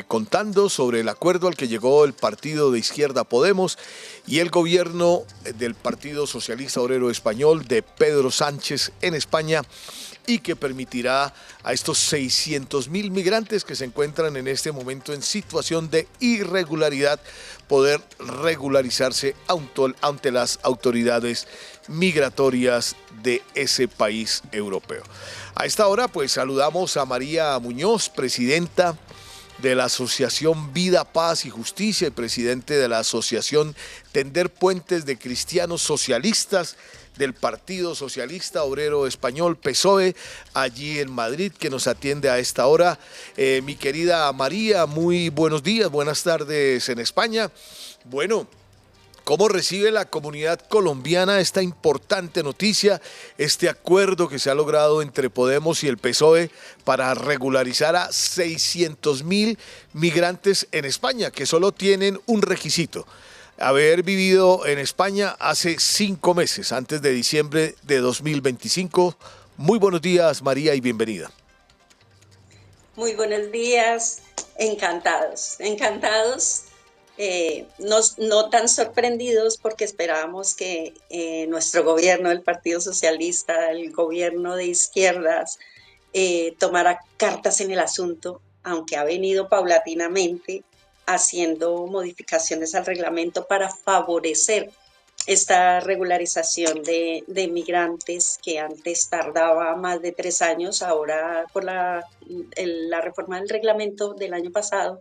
contando sobre el acuerdo al que llegó el partido de izquierda Podemos y el gobierno del Partido Socialista Obrero Español de Pedro Sánchez en España, y que permitirá a estos 600.000 migrantes que se encuentran en este momento en situación de irregularidad poder regularizarse ante las autoridades migratorias de ese país europeo. A esta hora pues saludamos a María Muñoz, presidenta de la Asociación Vida, Paz y Justicia y presidente de la Asociación Tender Puentes de Cristianos Socialistas del Partido Socialista Obrero Español, PSOE, allí en Madrid, que nos atiende a esta hora. Mi querida María, muy buenos días, buenas tardes en España. Bueno, ¿cómo recibe la comunidad colombiana esta importante noticia, este acuerdo que se ha logrado entre Podemos y el PSOE para regularizar a 600.000 migrantes en España, que solo tienen un requisito: haber vivido en España hace 5 meses, antes de diciembre de 2025. Muy buenos días, María, y bienvenida. Muy buenos días, encantados, no tan sorprendidos, porque esperábamos que nuestro gobierno, el Partido Socialista, el gobierno de izquierdas, tomara cartas en el asunto, aunque ha venido paulatinamente haciendo modificaciones al reglamento para favorecer esta regularización de migrantes que antes tardaba más de 3 años. Ahora, por la reforma del reglamento del año pasado,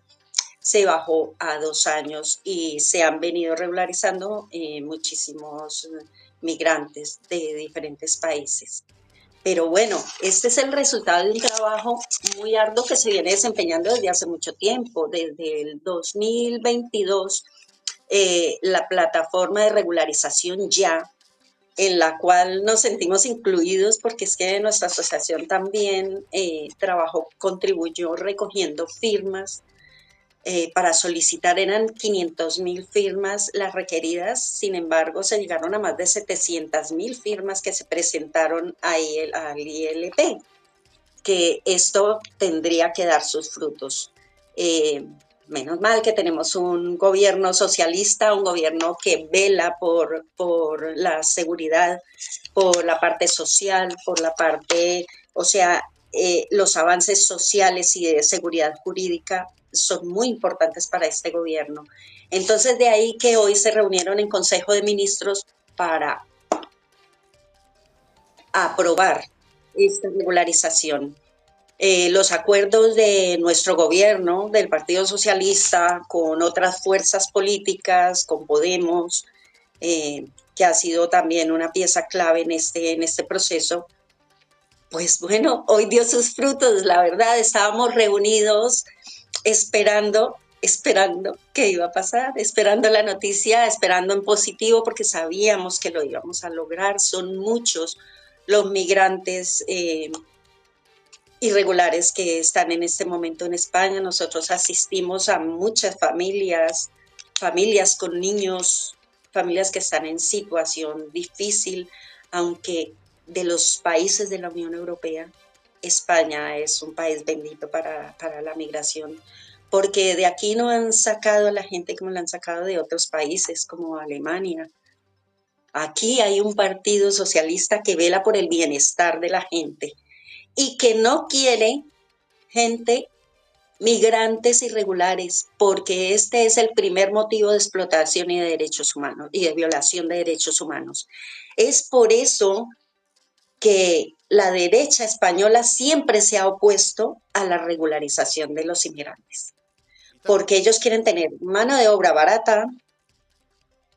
se bajó a 2 años y se han venido regularizando muchísimos migrantes de diferentes países. Pero bueno, este es el resultado de un trabajo muy arduo que se viene desempeñando desde hace mucho tiempo. Desde el 2022, la plataforma de regularización Ya, en la cual nos sentimos incluidos, porque es que nuestra asociación también contribuyó recogiendo firmas para solicitar. Eran 500.000 firmas las requeridas, sin embargo se llegaron a más de 700.000 firmas que se presentaron al ILP, que esto tendría que dar sus frutos. Menos mal que tenemos un gobierno socialista, un gobierno que vela por la seguridad, por la parte social, por la parte, los avances sociales y de seguridad jurídica son muy importantes para este gobierno. Entonces, de ahí que hoy se reunieron en Consejo de Ministros para aprobar esta regularización. Los acuerdos de nuestro gobierno, del Partido Socialista, con otras fuerzas políticas, con Podemos, que ha sido también una pieza clave en este proceso, pues bueno, hoy dio sus frutos. La verdad, estábamos reunidos esperando qué iba a pasar, esperando la noticia, esperando en positivo, porque sabíamos que lo íbamos a lograr. Son muchos los migrantes irregulares que están en este momento en España. Nosotros asistimos a muchas familias con niños, familias que están en situación difícil, aunque de los países de la Unión Europea, España es un país bendito para la migración, porque de aquí no han sacado a la gente como la han sacado de otros países, como Alemania. Aquí hay un partido socialista que vela por el bienestar de la gente y que no quiere gente, migrantes irregulares, porque este es el primer motivo de explotación y de derechos humanos y de violación de derechos humanos. Es por eso que la derecha española siempre se ha opuesto a la regularización de los inmigrantes, porque ellos quieren tener mano de obra barata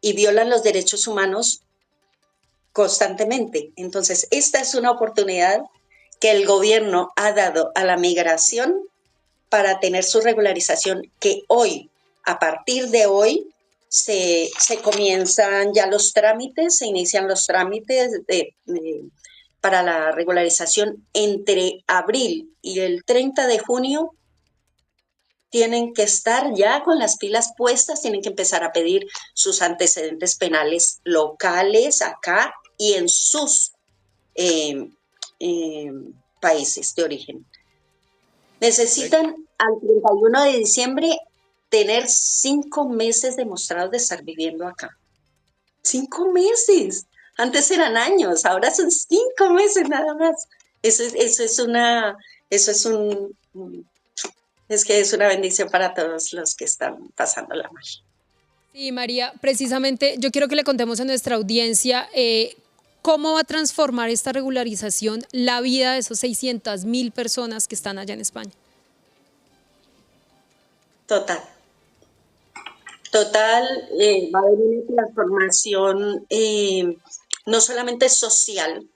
y violan los derechos humanos constantemente. Entonces, esta es una oportunidad que el gobierno ha dado a la migración para tener su regularización, que hoy, a partir de hoy, se comienzan ya los trámites, se inician los trámites para la regularización. Entre abril y el 30 de junio tienen que estar ya con las pilas puestas, tienen que empezar a pedir sus antecedentes penales locales acá y en sus países de origen. Necesitan al 31 de diciembre tener 5 meses demostrados de estar viviendo acá. 5 meses. Antes eran años, ahora son 5 meses nada más. Eso es una, eso es que es una bendición para todos los que están pasando la mal. Sí, María, precisamente yo quiero que le contemos a nuestra audiencia cómo va a transformar esta regularización la vida de esos 600.000 personas que están allá en España. Total, total, va a haber una transformación no solamente social,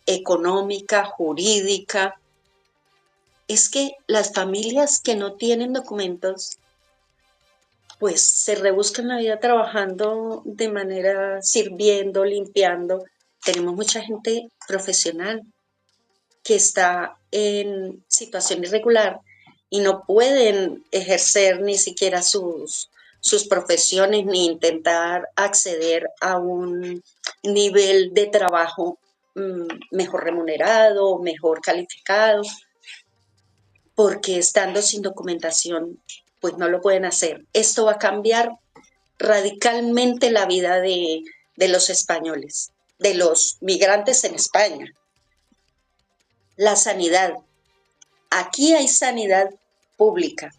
económica, jurídica. Es que las familias que no tienen documentos pues se rebuscan la vida trabajando de manera, sirviendo, limpiando. Tenemos mucha gente profesional que está en situación irregular y no pueden ejercer ni siquiera sus profesiones ni intentar acceder a un nivel de trabajo mejor remunerado, mejor calificado, porque estando sin documentación, pues no lo pueden hacer. Esto va a cambiar radicalmente la vida de los españoles, de los migrantes en España. La sanidad. Aquí hay sanidad pública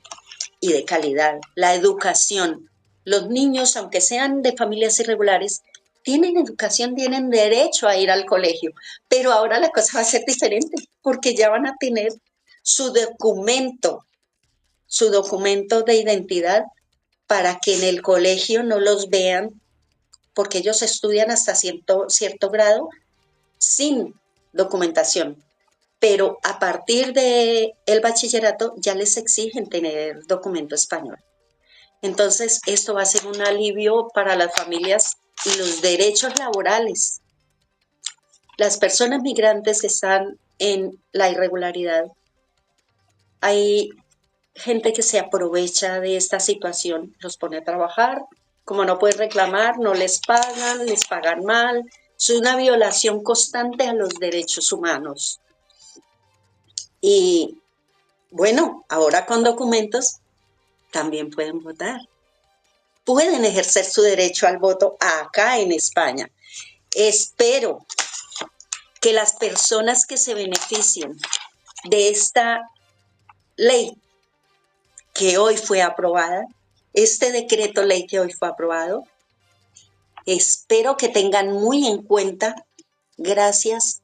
y de calidad. La educación. Los niños, aunque sean de familias irregulares, tienen educación, tienen derecho a ir al colegio. Pero ahora la cosa va a ser diferente porque ya van a tener su documento de identidad para que en el colegio no los vean, porque ellos estudian hasta cierto grado sin documentación. Pero a partir del bachillerato ya les exigen tener documento español. Entonces, esto va a ser un alivio para las familias y los derechos laborales. Las personas migrantes que están en la irregularidad, hay gente que se aprovecha de esta situación, los pone a trabajar, como no pueden reclamar, no les pagan mal, es una violación constante a los derechos humanos. Y bueno, ahora con documentos también pueden votar, pueden ejercer su derecho al voto acá en España. Espero que las personas que se beneficien de esta ley que hoy fue aprobada, este decreto ley que hoy fue aprobado, espero que tengan muy en cuenta gracias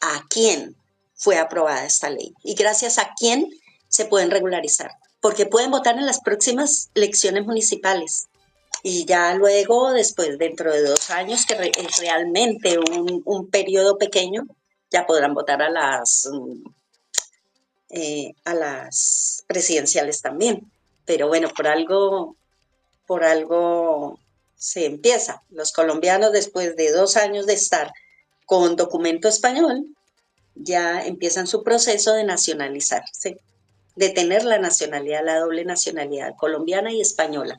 a quién fue aprobada esta ley y gracias a quién se pueden regularizar, porque pueden votar en las próximas elecciones municipales y ya luego, después, dentro de 2 años, que es realmente un periodo pequeño, ya podrán votar a las presidenciales también. Pero bueno, por algo se empieza. Los colombianos, después de 2 años de estar con documento español, ya empiezan su proceso de nacionalizarse, de tener la nacionalidad, la doble nacionalidad colombiana y española.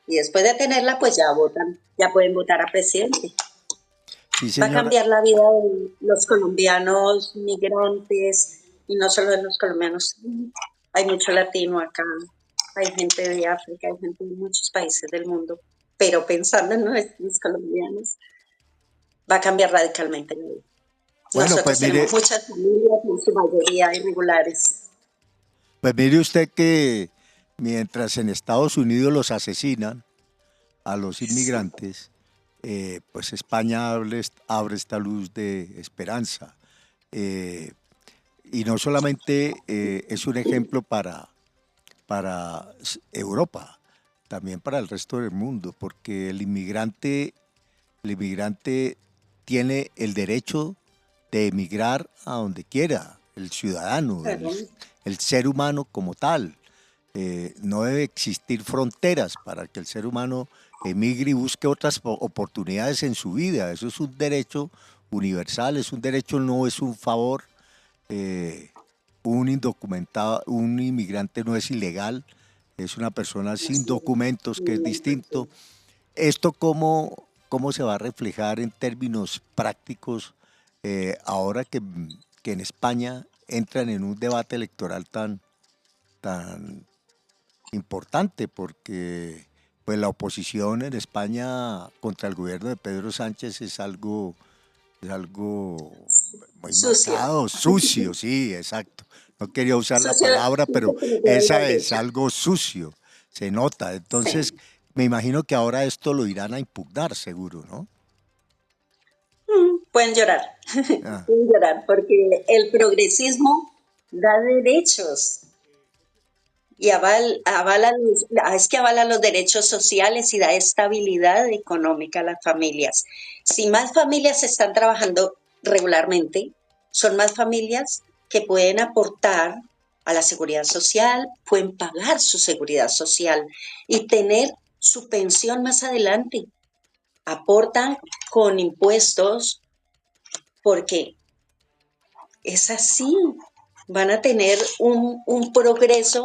Y después de tenerla, pues ya votan, ya pueden votar a presidente. Sí, Va a señora. cambiar la vida de los colombianos migrantes y no solo de los colombianos. Hay mucho latino acá, hay gente de África, hay gente de muchos países del mundo, pero pensando en los colombianos, va a cambiar radicalmente la vida. Bueno, Nosotros tenemos muchas familias, en su mayoría irregulares. pues mire usted que mientras en Estados Unidos los asesinan a los inmigrantes, pues España abre esta luz de esperanza. Eh, y no solamente es un ejemplo para Europa, también para el resto del mundo, porque el inmigrante tiene el derecho de emigrar a donde quiera, el ciudadano, el ser humano como tal. No debe existir fronteras para que el ser humano emigre y busque otras oportunidades en su vida. Eso es un derecho universal, es un derecho, no es un favor. Un indocumentado, un inmigrante no es ilegal, es una persona sin documentos, que es distinto. ¿Esto cómo se va a reflejar en términos prácticos ahora que en España entran en un debate electoral tan importante, porque pues la oposición en España contra el gobierno de Pedro Sánchez es algo muy Sucio. marcado, sucio, sí, exacto. No quería usar la Sucio, palabra, pero sucio como todo esa lo es dicho. algo sucio, se nota. Entonces, Sí. me imagino que ahora esto lo irán a impugnar, seguro, ¿no? Pueden llorar, Ah, pueden llorar, porque el progresismo da derechos y es que avala los derechos sociales y da estabilidad económica a las familias. Si más familias están trabajando regularmente, son más familias que pueden aportar a la seguridad social, pueden pagar su seguridad social y tener su pensión más adelante. Aportan con impuestos porque es así, van a tener un progreso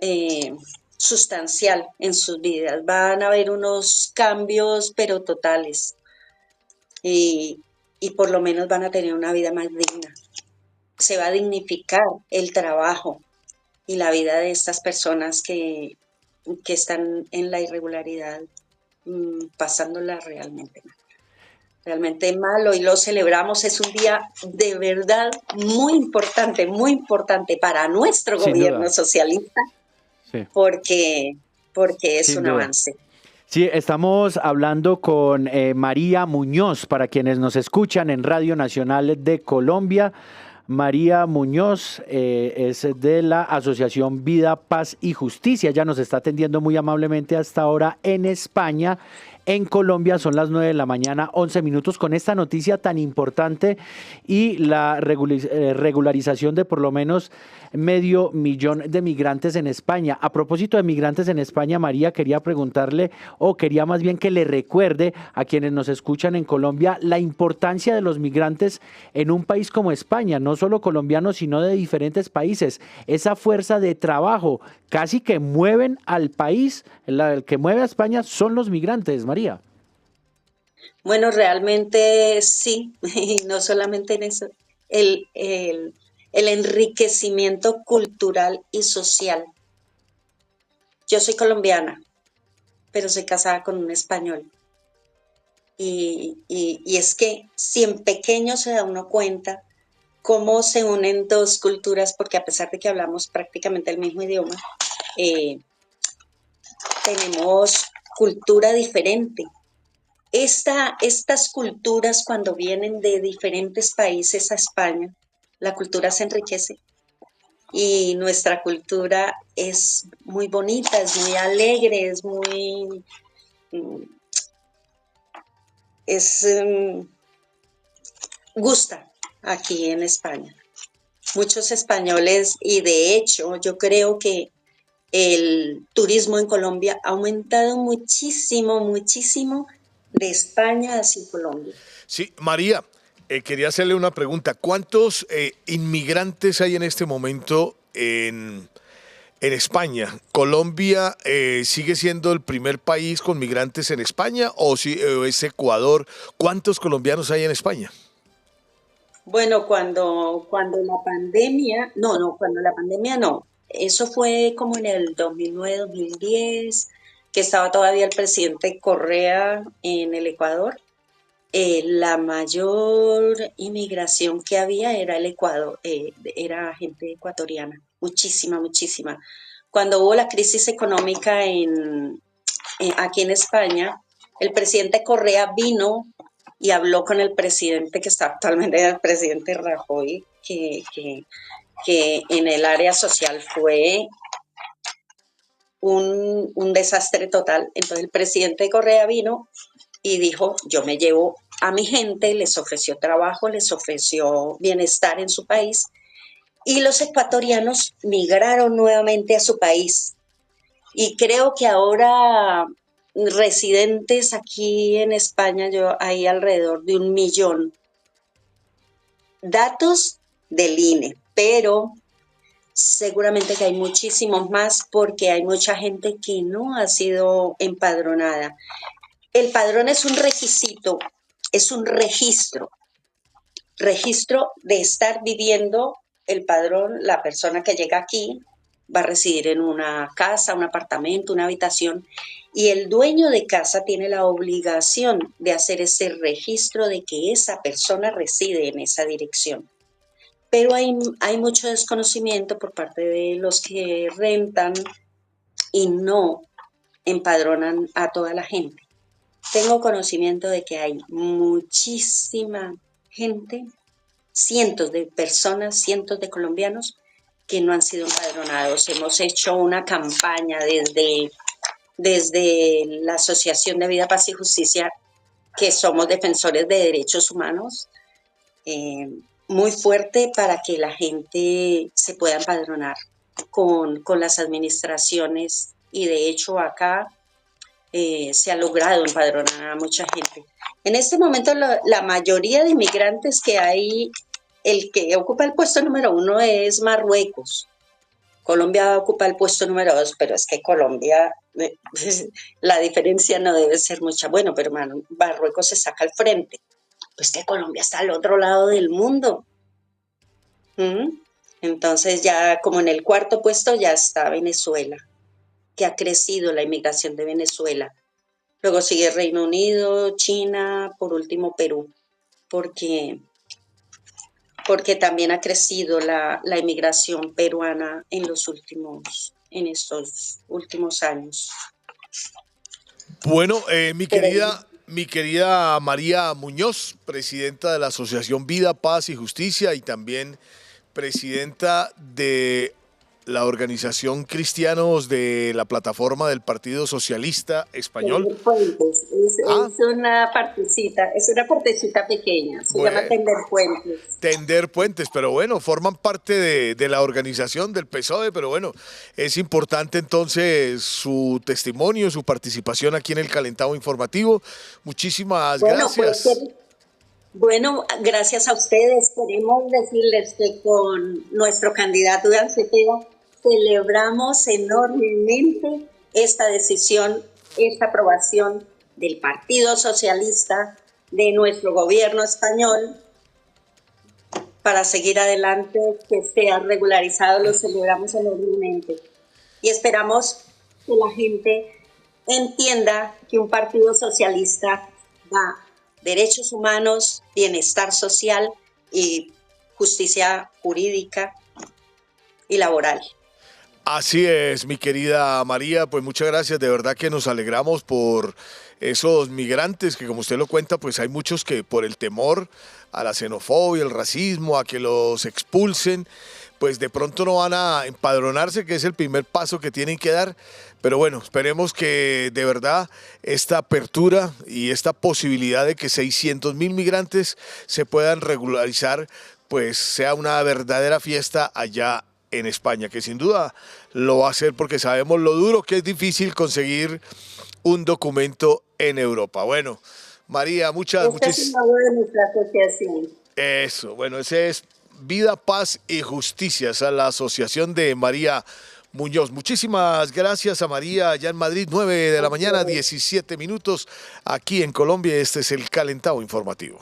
eh, sustancial en sus vidas, van a haber unos cambios pero totales y, y por lo menos van a tener una vida más digna. Se va a dignificar el trabajo y la vida de estas personas que están en la irregularidad, pasándola realmente malo y lo celebramos. Es un día de verdad muy importante para nuestro Sin gobierno duda, socialista sí, porque, porque es sin un duda. avance. Sí, estamos hablando con María Muñoz, para quienes nos escuchan en Radio Nacional de Colombia. María Muñoz es de la Asociación Vida, Paz y Justicia. Ya nos está atendiendo muy amablemente hasta ahora en España. En Colombia son las 9 de la mañana, 11 minutos, con esta noticia tan importante y la regularización de por lo menos 500.000 de migrantes en España. A propósito de migrantes en España, María, quería preguntarle, o quería más bien que le recuerde a quienes nos escuchan en Colombia, la importancia de los migrantes en un país como España, no solo colombianos, sino de diferentes países. Esa fuerza de trabajo casi que mueven al país, el que mueve a España son los migrantes, María. Bueno, realmente sí, y no solamente en eso, el, el, el enriquecimiento cultural y social. Yo soy colombiana, pero soy casada con un español. Y es que si en pequeño se da uno cuenta cómo se unen dos culturas, porque a pesar de que hablamos prácticamente el mismo idioma, eh, tenemos cultura diferente. Estas culturas cuando vienen de diferentes países a España, la cultura se enriquece y nuestra cultura es muy bonita, es muy alegre, mm, es, gusta aquí en España. Muchos españoles y de hecho yo creo que el turismo en Colombia ha aumentado muchísimo, muchísimo de España hacia Colombia. Sí, María, quería hacerle una pregunta. ¿Cuántos inmigrantes hay en este momento en España? ¿Colombia sigue siendo el primer país con migrantes en España o, si, es Ecuador? ¿Cuántos colombianos hay en España? Bueno, cuando la pandemia, cuando la pandemia no, eso fue como en el 2009, 2010, que estaba todavía el presidente Correa en el Ecuador. La mayor inmigración que había era el Ecuador, era gente ecuatoriana, muchísima, muchísima. Cuando hubo la crisis económica aquí en España, el presidente Correa vino y habló con el presidente que está actualmente, el presidente Rajoy, que en el área social fue un desastre total. Entonces el presidente Correa vino y dijo, yo me llevo a mi gente, les ofreció trabajo, les ofreció bienestar en su país y los ecuatorianos migraron nuevamente a su país. Y creo que ahora residentes aquí en España hay alrededor de 1 millón. Datos del INE, pero seguramente que hay muchísimos más porque hay mucha gente que no ha sido empadronada. El padrón es un requisito, es un registro de estar viviendo el padrón, la persona que llega aquí, va a residir en una casa, un apartamento, una habitación, y el dueño de casa tiene la obligación de hacer ese registro de que esa persona reside en esa dirección. Pero hay mucho desconocimiento por parte de los que rentan y no empadronan a toda la gente. Tengo conocimiento de que hay muchísima gente, cientos de personas, cientos de colombianos que no han sido empadronados. Hemos hecho una campaña desde la Asociación de Vida, Paz y Justicia, que somos defensores de derechos humanos, muy fuerte para que la gente se pueda empadronar con las administraciones, y de hecho acá se ha logrado empadronar a mucha gente. En este momento la mayoría de inmigrantes que hay, el que ocupa el puesto número 1 es Marruecos. Colombia ocupa el puesto número 2, pero es que Colombia, la diferencia no debe ser mucha. Bueno, pero Marruecos se saca al frente. Pues que Colombia está al otro lado del mundo. Entonces ya como en el cuarto puesto ya está Venezuela, que ha crecido la inmigración de Venezuela. Luego sigue Reino Unido, China, por último Perú, porque también ha crecido la inmigración peruana en estos últimos años. Bueno, mi querida María Muñoz, presidenta de la Asociación Vida, Paz y Justicia y también presidenta de la organización Cristianos de la plataforma del Partido Socialista Español. Tender Puentes, es una partecita pequeña, se llama Tender Puentes. Tender Puentes, pero bueno, forman parte de la organización del PSOE, pero bueno, es importante entonces su testimonio, su participación aquí en el Calentado Informativo. Muchísimas gracias. Bueno, gracias a ustedes. Queremos decirles que con nuestro candidato Iván Cepeda celebramos enormemente esta decisión, esta aprobación del Partido Socialista, de nuestro gobierno español, para seguir adelante, que sea regularizado. Lo celebramos enormemente y esperamos que la gente entienda que un partido socialista da derechos humanos, bienestar social y justicia jurídica y laboral. Así es, mi querida María, pues muchas gracias, de verdad que nos alegramos por esos migrantes que, como usted lo cuenta, pues hay muchos que por el temor a la xenofobia, el racismo, a que los expulsen, pues de pronto no van a empadronarse, que es el primer paso que tienen que dar. Pero bueno, esperemos que de verdad esta apertura y esta posibilidad de que 600.000 migrantes se puedan regularizar, pues sea una verdadera fiesta allá en España, que sin duda lo va a hacer porque sabemos lo duro que es difícil conseguir un documento en Europa. Bueno, María, muchas es un logro de nuestra asociación. Eso, bueno, ese es Vida, Paz y Justicia, esa es la asociación de María Muñoz. Muchísimas gracias a María allá en Madrid, 9 de la mañana, 17 minutos aquí en Colombia. Este es el Calentado Informativo.